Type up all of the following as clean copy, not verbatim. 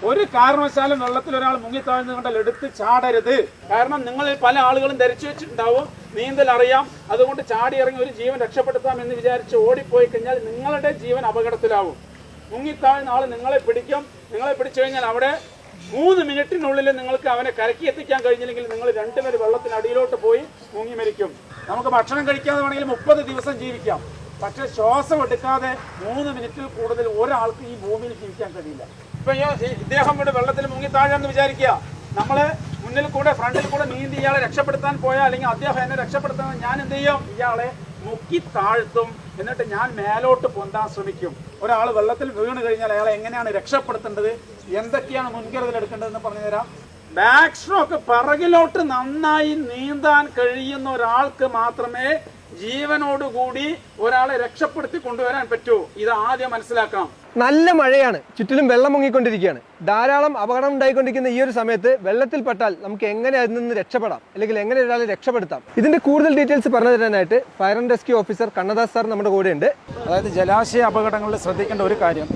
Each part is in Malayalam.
ഒരു കാരണവശാലും വെള്ളത്തിൽ ഒരാൾ മുങ്ങിത്താഴ്ന്നു കണ്ടാൽ എടുത്ത് ചാടരുത്. കാരണം നിങ്ങളിൽ പല ആളുകളും ധരിച്ചു വെച്ചിട്ടുണ്ടാവും നീന്തൽ അറിയാം, അതുകൊണ്ട് ചാടി ഇറങ്ങി ഒരു ജീവൻ രക്ഷപ്പെടുത്താം എന്ന് വിചാരിച്ച് ഓടിപ്പോയി കഴിഞ്ഞാൽ നിങ്ങളുടെ ജീവൻ അപകടത്തിലാവും. മുങ്ങിത്താഴ്ന്ന ആൾ നിങ്ങളെ പിടിക്കും. നിങ്ങളെ പിടിച്ചു കഴിഞ്ഞാൽ അവിടെ 3 മിനിറ്റിനുള്ളിൽ നിങ്ങൾക്ക് അവനെ കരക്കി എത്തിക്കാൻ കഴിഞ്ഞില്ലെങ്കിൽ നിങ്ങൾ രണ്ടുപേരും വെള്ളത്തിനടിയിലോട്ട് പോയി മുങ്ങി മരിക്കും. നമുക്ക് ഭക്ഷണം കഴിക്കാതെ വേണമെങ്കിൽ 30 ദിവസം ജീവിക്കാം. പക്ഷെ ശ്വാസം എടുക്കാതെ 3 മിനിറ്റിൽ കൂടുതൽ ഒരാൾക്ക് ഈ ഭൂമിയിൽ ജീവിക്കാൻ കഴിയില്ല. ഇപ്പൊ ഇദ്ദേഹം ഇവിടെ വെള്ളത്തിൽ മുങ്ങിത്താഴെന്ന് വിചാരിക്കുക. നമ്മള് മുന്നിൽ കൂടെ ഫ്രണ്ടിൽ കൂടെ നീന്തി ഇയാളെ രക്ഷപ്പെടുത്താൻ പോയാൽ, അല്ലെങ്കിൽ അദ്ദേഹം എന്നെ രക്ഷപ്പെടുത്താൻ ഞാൻ എന്ത് ചെയ്യും? ഇയാളെ മുക്കി താഴ്ത്തും. എന്നിട്ട് ഞാൻ മേലോട്ട് പൊന്താൻ ശ്രമിക്കും. ഒരാൾ വെള്ളത്തിൽ വീണ് കഴിഞ്ഞാൽ അയാളെ എങ്ങനെയാണ് രക്ഷപ്പെടുത്തേണ്ടത്, എന്തൊക്കെയാണ് മുൻകരുതൽ എടുക്കേണ്ടതെന്ന് പറഞ്ഞു തരാം. ബാക്ക് സ്ട്രോക്ക്, പിറകിലോട്ട് നന്നായി നീന്താൻ കഴിയുന്ന ഒരാൾക്ക് മാത്രമേ ജീവനോടുകൂടി ഒരാളെ രക്ഷപ്പെടുത്തി കൊണ്ടുവരാൻ പറ്റൂ. ഇത് ആദ്യം മനസ്സിലാക്കണം. നല്ല മഴയാണ്, ചുറ്റിലും വെള്ളം മുങ്ങിക്കൊണ്ടിരിക്കുകയാണ്. ധാരാളം അപകടം ഉണ്ടായിക്കൊണ്ടിരിക്കുന്ന ഈ ഒരു സമയത്ത് വെള്ളത്തിൽപ്പെട്ടാൽ നമുക്ക് എങ്ങനെ അതിൽ നിന്ന് രക്ഷപ്പെടാം, അല്ലെങ്കിൽ എങ്ങനെ ഒരാളെ രക്ഷപ്പെടുത്താം, ഇതിന്റെ കൂടുതൽ ഡീറ്റെയിൽസ് പറഞ്ഞു തരാനായിട്ട് fire and rescue officer Kannadas sir നമ്മുടെ കൂടെ ഉണ്ട്. അതായത് ജലാശയ അപകടങ്ങളിൽ ശ്രദ്ധിക്കേണ്ട ഒരു കാര്യം,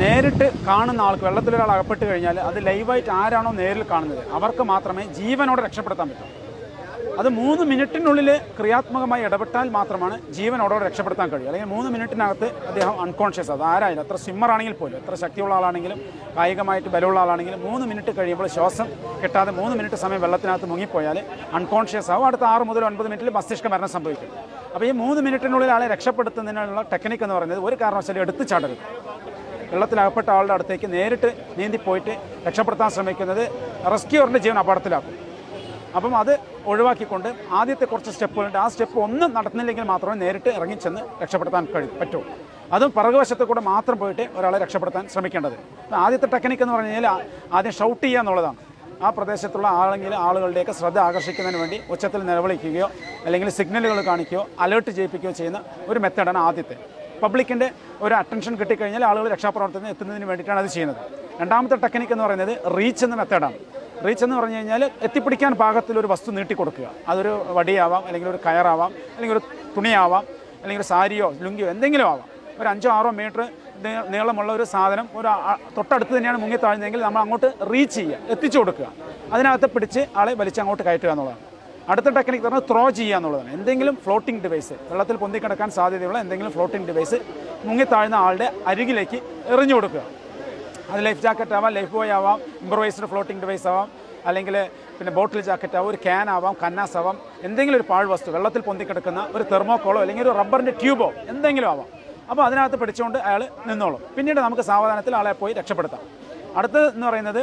നേരിട്ട് കാണുന്ന ആൾക്ക് വെള്ളത്തിലൊരാൾ അകപ്പെട്ട് കഴിഞ്ഞാൽ അത് ലൈവായിട്ട് ആരാണോ നേരിൽ കാണുന്നത് അവർക്ക് മാത്രമേ ജീവനോടെ രക്ഷപ്പെടുത്താൻ പറ്റൂ. അത് 3 മിനിറ്റിനുള്ളിൽ ക്രിയാത്മകമായി ഇടപെട്ടാൽ മാത്രമാണ് ജീവനോടെ രക്ഷപ്പെടുത്താൻ കഴിയും. അല്ലെങ്കിൽ 3 മിനിറ്റിനകത്ത് അദ്ദേഹം അൺകോൺഷ്യസ്, അത് ആരായാലും, എത്ര സ്വിമ്മർ ആണെങ്കിൽ പോലും, എത്ര ശക്തിയുള്ള ആളാണെങ്കിലും കായികമായിട്ട് ബലമുള്ള ആളാണെങ്കിലും 3 മിനിറ്റ് കഴിയുമ്പോൾ ശ്വാസം കിട്ടാതെ 3 മിനിറ്റ് സമയം വെള്ളത്തിനകത്ത് മുങ്ങിപ്പോയാൽ അൺകോൺഷ്യസ് ആവും. അടുത്ത 6 മുതൽ 9 മിനിറ്റിൽ മസ്തിഷ്ക മരണം സംഭവിക്കും. അപ്പോൾ ഈ 3 മിനിറ്റിനുള്ളിൽ ആളെ രക്ഷപ്പെടുത്തുന്നതിനുള്ള ടെക്നിക്ക് എന്ന് പറയുന്നത് ഒരു കാരണവശാലും എടുത്ത് ചാടരുത്. വെള്ളത്തിലകപ്പെട്ട ആളുടെ അടുത്തേക്ക് നേരിട്ട് നീന്തിപ്പോയിട്ട് രക്ഷപ്പെടുത്താൻ ശ്രമിക്കുന്നത് റെസ്ക്യൂറിൻ്റെ ജീവൻ അപകടത്തിലാക്കും. അപ്പം അത് ഒഴിവാക്കിക്കൊണ്ട് ആദ്യത്തെ കുറച്ച് സ്റ്റെപ്പുകളുണ്ട്. ആ സ്റ്റെപ്പ് ഒന്നും നടത്തുന്നില്ലെങ്കിൽ മാത്രമേ നേരിട്ട് ഇറങ്ങിച്ചെന്ന് രക്ഷപ്പെടുത്താൻ പറ്റൂ. അതും പിറകുവശത്ത് കൂടെ മാത്രം പോയിട്ട് ഒരാളെ രക്ഷപ്പെടുത്താൻ ശ്രമിക്കേണ്ടത്. ആദ്യത്തെ ടെക്നിക്ക് എന്ന് പറഞ്ഞു കഴിഞ്ഞാൽ ആദ്യം ഷൗട്ട് ചെയ്യുക എന്നുള്ളതാണ്. ആ പ്രദേശത്തുള്ള ആളുകളുടെയൊക്കെ ശ്രദ്ധ ആകർഷിക്കുന്നതിന് വേണ്ടി ഉച്ചത്തിൽ നിലവിളിക്കുകയോ അല്ലെങ്കിൽ സിഗ്നലുകൾ കാണിക്കുകയോ അലേർട്ട് ചെയ്യിപ്പിക്കുകയോ ചെയ്യുന്ന ഒരു മെത്തേഡാണ് ആദ്യത്തെ. പബ്ലിക്കിൻ്റെ ഒരു അറ്റൻഷൻ കിട്ടിക്കഴിഞ്ഞാൽ ആളുകൾ രക്ഷാപ്രവർത്തനത്തിന് എത്തുന്നതിന് വേണ്ടിയിട്ടാണ് അത് ചെയ്യുന്നത്. രണ്ടാമത്തെ ടെക്നിക്ക് എന്ന് പറയുന്നത് റീച്ച് എന്ന മെത്തേഡാണ്. റീച്ച് എന്ന് പറഞ്ഞു കഴിഞ്ഞാൽ എത്തിപ്പിടിക്കാൻ പാകത്തിലൊരു വസ്തു നീട്ടിക്കൊടുക്കുക. അതൊരു വടിയാവാം, അല്ലെങ്കിൽ ഒരു കയറാവാം, അല്ലെങ്കിൽ ഒരു തുണിയാവാം, അല്ലെങ്കിൽ ഒരു സാരിയോ ലുങ്കിയോ എന്തെങ്കിലും ആവാം. ഒരു 5-6 മീറ്റർ നീളമുള്ള ഒരു സാധനം ഒരു തൊട്ടടുത്ത് തന്നെയാണ് മുങ്ങി താഴ്ന്നതെങ്കിൽ നമ്മൾ അങ്ങോട്ട് റീച്ച് ചെയ്യുക, എത്തിച്ചു കൊടുക്കുക. അതിനകത്ത് പിടിച്ച് ആളെ വലിച്ച് അങ്ങോട്ട് കയറ്റുക എന്നുള്ളതാണ്. അടുത്ത ടെക്നിക്ക് പറഞ്ഞാൽ ത്രോ ചെയ്യുക എന്നുള്ളതാണ്. എന്തെങ്കിലും ഫ്ലോട്ടിംഗ് ഡിവൈസ്, വെള്ളത്തിൽ പൊന്തിക്കിടക്കാൻ സാധ്യതയുള്ള എന്തെങ്കിലും ഫ്ലോട്ടിംഗ് ഡിവൈസ് മുങ്ങിത്താഴ്ന്ന ആളുടെ അരികിലേക്ക് എറിഞ്ഞു കൊടുക്കുക. അത് ലൈഫ് ജാക്കറ്റ് ആവാം, ലൈഫ് ബോയ് ആവാം, ഇംപ്രവൈസ്ഡ് ഫ്ലോട്ടിംഗ് ഡിവൈസ് ആവാം, അല്ലെങ്കിൽ പിന്നെ ബോട്ടിൽ ജാക്കറ്റ് ആവാം, ഒരു ക്യാൻ ആവാം, കന്നാസ് ആവാം, എന്തെങ്കിലും ഒരു പാഴ്വസ്തു വെള്ളത്തിൽ പൊന്തിക്കിടക്കുന്ന ഒരു തെർമോക്കോളോ അല്ലെങ്കിൽ ഒരു റബ്ബറിൻ്റെ ട്യൂബോ എന്തെങ്കിലും ആവാം. അപ്പോൾ അതിനകത്ത് പിടിച്ചുകൊണ്ട് അയാൾ നിന്നോളും. പിന്നീട് നമുക്ക് സാവധാനത്തിൽ ആളെ പോയി രക്ഷപ്പെടുത്താം. അടുത്തത് എന്ന് പറയുന്നത്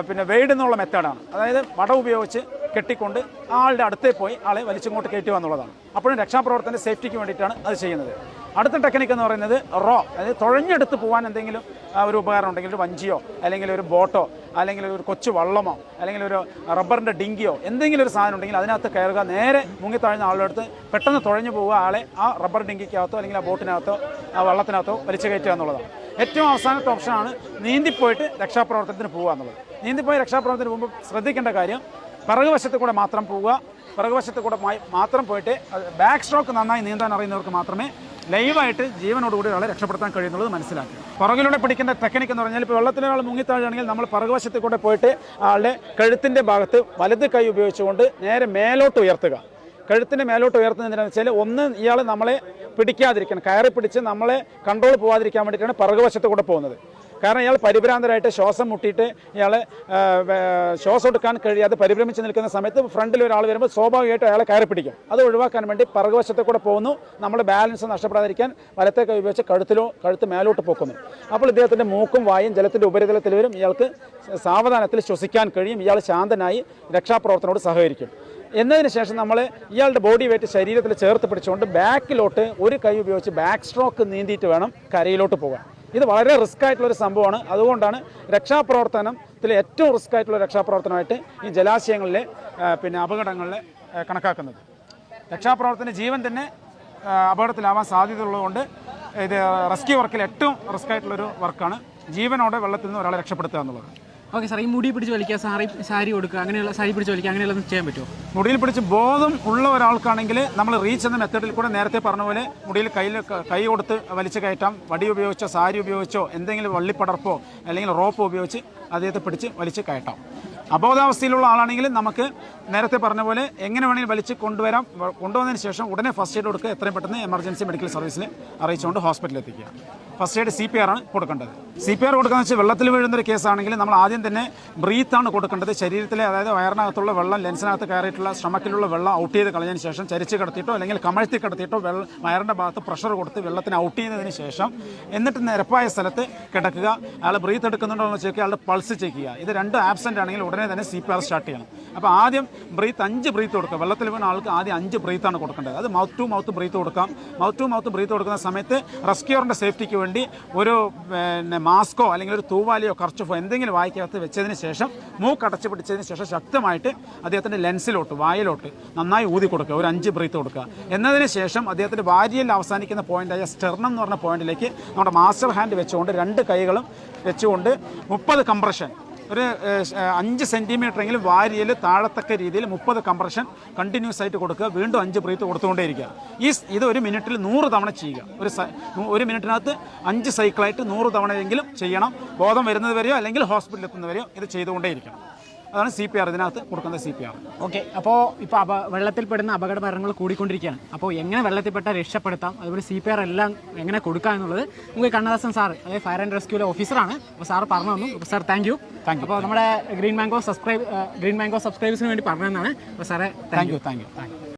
പിന്നെ വെയ്ഡ് എന്നുള്ള മെത്തേഡാണ്. അതായത് വട ഉപയോഗിച്ച് കെട്ടിക്കൊണ്ട് ആളുടെ അടുത്തേ പോയി ആളെ വലിച്ചിങ്ങോട്ട് കയറ്റുക എന്നുള്ളതാണ്. അപ്പോഴും രക്ഷാപ്രവർത്തനത്തിൻ്റെ സേഫ്റ്റിക്ക് വേണ്ടിയിട്ടാണ് അത് ചെയ്യുന്നത്. അടുത്ത ടെക്നിക്ക് എന്ന് പറയുന്നത് റോ, അതായത് തുഴഞ്ഞെടുത്ത് പോകാൻ എന്തെങ്കിലും ഒരു ഉപകരണം ഉണ്ടെങ്കിൽ, ഒരു വഞ്ചിയോ അല്ലെങ്കിൽ ഒരു ബോട്ടോ അല്ലെങ്കിൽ ഒരു കൊച്ചു വള്ളമോ അല്ലെങ്കിൽ ഒരു റബ്ബറിൻ്റെ ഡിങ്കിയോ എന്തെങ്കിലും ഒരു സാധനം ഉണ്ടെങ്കിൽ അതിനകത്ത് കയറുക, നേരെ മുങ്ങിത്താഴ്ന്ന ആളുടെ അടുത്ത് പെട്ടെന്ന് തുഴഞ്ഞു പോവുക, ആളെ ആ റബ്ബർ ഡിങ്കിക്കകത്തോ അല്ലെങ്കിൽ ആ ബോട്ടിനകത്തോ ആ വള്ളത്തിനകത്തോ വലിച്ചു കയറ്റുക എന്നുള്ളതാണ്. ഏറ്റവും അവസാനത്തെ ഓപ്ഷനാണ് നീന്തിപ്പോയിട്ട് രക്ഷാപ്രവർത്തനത്തിന് പോകുക എന്നുള്ളത്. നീന്തിപ്പോയി രക്ഷാപ്രവർത്തനത്തിന് പോകുമ്പോൾ ശ്രദ്ധിക്കേണ്ട കാര്യം, പിറകുവശത്ത് കൂടെ മാത്രം പോവുക. പിറകുവശത്ത് കൂടെ മാത്രം പോയിട്ട് ബാക്ക് സ്ട്രോക്ക് നന്നായി നീന്താൻ അറിയുന്നവർക്ക് മാത്രമേ ലൈവായിട്ട് ജീവനോടുകൂടി ഒരാളെ രക്ഷപ്പെടുത്താൻ കഴിയുന്നുള്ളത് മനസ്സിലാക്കുക. പുറകിലൂടെ പിടിക്കേണ്ട ടെക്നിക്ക് എന്ന് പറഞ്ഞാൽ, ഇപ്പോൾ വെള്ളത്തിലൊരാൾ മുങ്ങിത്താഴുകയാണെങ്കിൽ നമ്മൾ പിറകുവശത്ത് കൂടെ പോയിട്ട് ആളുടെ കഴുത്തിൻ്റെ ഭാഗത്ത് വലത് കൈ ഉപയോഗിച്ചുകൊണ്ട് നേരെ മേലോട്ട് ഉയർത്തുക. കഴുത്തിൻ്റെ മേലോട്ട് ഉയർത്തുന്നതിനെന്ന് വെച്ചാൽ, ഒന്ന് ഇയാൾ നമ്മളെ പിടിക്കാതിരിക്കണം, കയറി പിടിച്ച് നമ്മളെ കൺട്രോൾ പോകാതിരിക്കാൻ വേണ്ടിയിട്ടാണ് പിറകുവശത്ത് കൂടെ പോകുന്നത്. കാരണം ഇയാൾ പരിഭ്രാന്തരായിട്ട് ശ്വാസം മുട്ടിയിട്ട് ഇയാളെ ശ്വാസം എടുക്കാൻ കഴിയാതെ പരിഭ്രമിച്ച് നിൽക്കുന്ന സമയത്ത് ഫ്രണ്ടിൽ ഒരാൾ വരുമ്പോൾ സ്വാഭാവികമായിട്ട് അയാളെ കയറി പിടിക്കും. അത് ഒഴിവാക്കാൻ വേണ്ടി പിറകുവശത്തെ കൂടെ പോകുന്നു. നമ്മൾ ബാലൻസ് നഷ്ടപ്പെടാതിരിക്കാൻ വലത്തെ കൈ ഉപയോഗിച്ച് കഴുത്ത് മേലോട്ട് പൊക്കുന്നു. അപ്പോൾ ഇദ്ദേഹത്തിൻ്റെ മൂക്കും വായും ജലത്തിൻ്റെ ഉപരിതലത്തിൽ വരും. ഇയാൾക്ക് സാവധാനത്തിൽ ശ്വസിക്കാൻ കഴിയും. ഇയാൾ ശാന്തനായി രക്ഷാപ്രവർത്തനോട് സഹകരിക്കും. എന്നതിന് ശേഷം നമ്മൾ ഇയാളുടെ ബോഡി വെയിറ്റ് ശരീരത്തിൽ ചേർത്ത് പിടിച്ചുകൊണ്ട് ബാക്കിലോട്ട് ഒരു കൈ ഉപയോഗിച്ച് ബാക്ക് സ്ട്രോക്ക് നീന്തിയിട്ട് വേണം കരയിലോട്ട് പോകാൻ. ഇത് വളരെ റിസ്ക് ആയിട്ടുള്ളൊരു സംഭവമാണ്. അതുകൊണ്ടാണ് രക്ഷാപ്രവർത്തനത്തിൽ ഏറ്റവും റിസ്ക് ആയിട്ടുള്ള രക്ഷാപ്രവർത്തനമായിട്ട് ഈ ജലാശയങ്ങളിലെ പിന്നെ അപകടങ്ങളിൽ കണക്കാക്കുന്നത്. രക്ഷാപ്രവർത്തന ജീവൻ തന്നെ അപകടത്തിലാവാൻ സാധ്യതയുള്ളതുകൊണ്ട് ഇത് റെസ്ക്യൂ വർക്കിൽ ഏറ്റവും റിസ്ക് ആയിട്ടുള്ളൊരു വർക്കാണ് ജീവനോടെ വെള്ളത്തിൽ നിന്ന് ഒരാളെ രക്ഷപ്പെടുത്തുക എന്നുള്ളത്. ഓക്കെ സാർ, ഈ മുടി പിടിച്ച് വലിക്കുക, സാരി കൊടുക്കുക, അങ്ങനെയുള്ള സാരി പിടിച്ച് വലിക്കുക, അങ്ങനെയുള്ളതൊന്നും ചെയ്യാൻ പറ്റുമോ? മുടിയിൽ പിടിച്ച് ബോധം ഉള്ള ഒരാൾക്കാണെങ്കിൽ നമ്മൾ റീച്ച് എന്ന മെത്തേഡിൽ കൂടെ നേരത്തെ പറഞ്ഞ പോലെ മുടിയിൽ കൈ കൊടുത്ത് വലിച്ചു കയറ്റാം. വടി ഉപയോഗിച്ചോ സാരി ഉപയോഗിച്ചോ എന്തെങ്കിലും വള്ളിപ്പടർപ്പോ അല്ലെങ്കിൽ റോപ്പോ ഉപയോഗിച്ച് അദ്ദേഹത്തെ പിടിച്ച് വലിച്ച് കയറ്റാം. അബോധാവസ്ഥയിലുള്ള ആളാണെങ്കിൽ നമുക്ക് നേരത്തെ പറഞ്ഞ പോലെ എങ്ങനെ വേണമെങ്കിലും വലിച്ച് കൊണ്ടുവരാം. കൊണ്ടുവന്നതിന് ശേഷം ഉടനെ ഫസ്റ്റ് എയ്ഡ് കൊടുക്കുക. എത്രയും പെട്ടെന്ന് എമർജൻസി മെഡിക്കൽ സർവീസിൽ അറിയിച്ചുകൊണ്ട് ഹോസ്പിറ്റലിൽ എത്തിക്കുക. ഫസ്റ്റ് എയ്ഡ് CPR ആണ് കൊടുക്കേണ്ടത്. CPR കൊടുക്കുന്നത് വെച്ചാൽ വെള്ളത്തിൽ വീഴുന്നൊരു കേസാണെങ്കിൽ നമ്മൾ ആദ്യം തന്നെ ബ്രീത്താണ് കൊടുക്കേണ്ടത്. ശരീരത്തിലെ അതായത് വയറിനകത്തുള്ള വെള്ളം ലെൻസിനകത്ത് കയറിയിട്ടുള്ള സ്tomachലുള്ള വെള്ളം ഔട്ട് ചെയ്ത് കളഞ്ഞതിന് ശേഷം ചരിച്ച് കിടത്തിയിട്ടോ അല്ലെങ്കിൽ കമഴ്ത്തി കിടത്തിയിട്ടോ വയറിൻ്റെ ഭാഗത്ത് പ്രഷർ കൊടുത്ത് വെള്ളത്തിന് ഔട്ട് ചെയ്യുന്നതിന് ശേഷം എന്നിട്ട് നിരപ്പായ സ്ഥലത്ത് കിടക്കുക. അയാൾ ബ്രീത്ത് എടുക്കുന്നുണ്ടോ എന്ന് ചെക്ക് ചെയ്യുക. അയാളുടെ പൾസ് ചെക്ക് ചെയ്യുക. ഇത് രണ്ടും ആബ്സെൻ്റ് ആണെങ്കിൽ ഉടനെ തന്നെ CPR സ്റ്റാർട്ട് ചെയ്യണം. അപ്പോൾ ആദ്യം 5 ബ്രീത്ത് കൊടുക്കുക. വെള്ളത്തിൽ വീണ ആൾക്ക് ആദ്യം 5 ബ്രീത്താണ് കൊടുക്കേണ്ടത്. അത് മൗത്ത് ടു മൗത്ത് ബ്രീത്ത് കൊടുക്കാം. മൗത്ത് ടു മൗത്ത് ബ്രീത്ത് കൊടുക്കുന്ന സമയത്ത് റെസ്ക്യൂറിൻ്റെ സേഫ്റ്റിക്ക് വേണ്ടി ഒരു മാസ്കോ അല്ലെങ്കിൽ ഒരു തൂവാലിയോ കർച്ചഫോ എന്തെങ്കിലും വായിക്കകത്ത് വെച്ചതിന് ശേഷം മൂക്കടച്ച് പിടിച്ചതിന് ശേഷം ശക്തമായിട്ട് അദ്ദേഹത്തിൻ്റെ ലെൻസിലോട്ട് വായിലോട്ട് നന്നായി ഊതി കൊടുക്കുക. ഒരു 5 ബ്രീത്ത് കൊടുക്കുക. എന്നതിന് ശേഷം അദ്ദേഹത്തിൻ്റെ വാരിയൽ അവസാനിക്കുന്ന പോയിൻ്റായ സ്റ്റെർണം എന്ന് പറഞ്ഞ പോയിന്റിലേക്ക് നമ്മുടെ മാസ്റ്റർ ഹാൻഡ് വെച്ചുകൊണ്ട് 2 കൈകളും വെച്ചുകൊണ്ട് 30 കംപ്രഷൻ ഒരു 5 സെൻറ്റിമീറ്ററെങ്കിലും വാരിയൽ താഴത്തക്ക രീതിയിൽ 30 കംപ്രഷൻ കണ്ടിന്യൂസ് ആയിട്ട് കൊടുക്കുക. വീണ്ടും 5 ബ്രീത്ത് കൊടുത്തുകൊണ്ടേയിരിക്കുക. ഇത് 1 മിനിറ്റിൽ 100 തവണ ചെയ്യുക. ഒരു മിനിറ്റിനകത്ത് 5 സൈക്കിളായിട്ട് 100 തവണയെങ്കിലും ചെയ്യണം. ബോധം വരുന്നത് വരെയോ അല്ലെങ്കിൽ ഹോസ്പിറ്റലിൽ എത്തുന്നവരെയോ ഇത് ചെയ്തുകൊണ്ടേയിരിക്കണം. അതാണ് CPR ഇതിനകത്ത് കൊടുക്കുന്ന CPR. ഓക്കെ, അപ്പോൾ ഇപ്പോൾ വെള്ളത്തിൽപ്പെടുന്ന അപകട മരണങ്ങൾ കൂടിക്കൊണ്ടിരിക്കുകയാണ്. അപ്പോൾ എങ്ങനെ വെള്ളത്തിൽപ്പെട്ട രക്ഷപ്പെടുത്താം, അതുപോലെ CPR എല്ലാം എങ്ങനെ കൊടുക്കാം എന്നുള്ളത് നമുക്ക് കണ്ണദാസൻ സാർ, അതായത് ഫയർ ആൻഡ് റെസ്ക്യൂലെ ഓഫീസറാണ്, അപ്പോൾ സാർ പറഞ്ഞു തന്നു. അപ്പോൾ സാർ താങ്ക് യു. അപ്പോൾ നമ്മുടെ ഗ്രീൻ മാംഗോ സബ്സ്ക്രൈബേഴ്സിന് വേണ്ടി പറഞ്ഞതെന്നാണ്. അപ്പോൾ സാറേ താങ്ക് യു.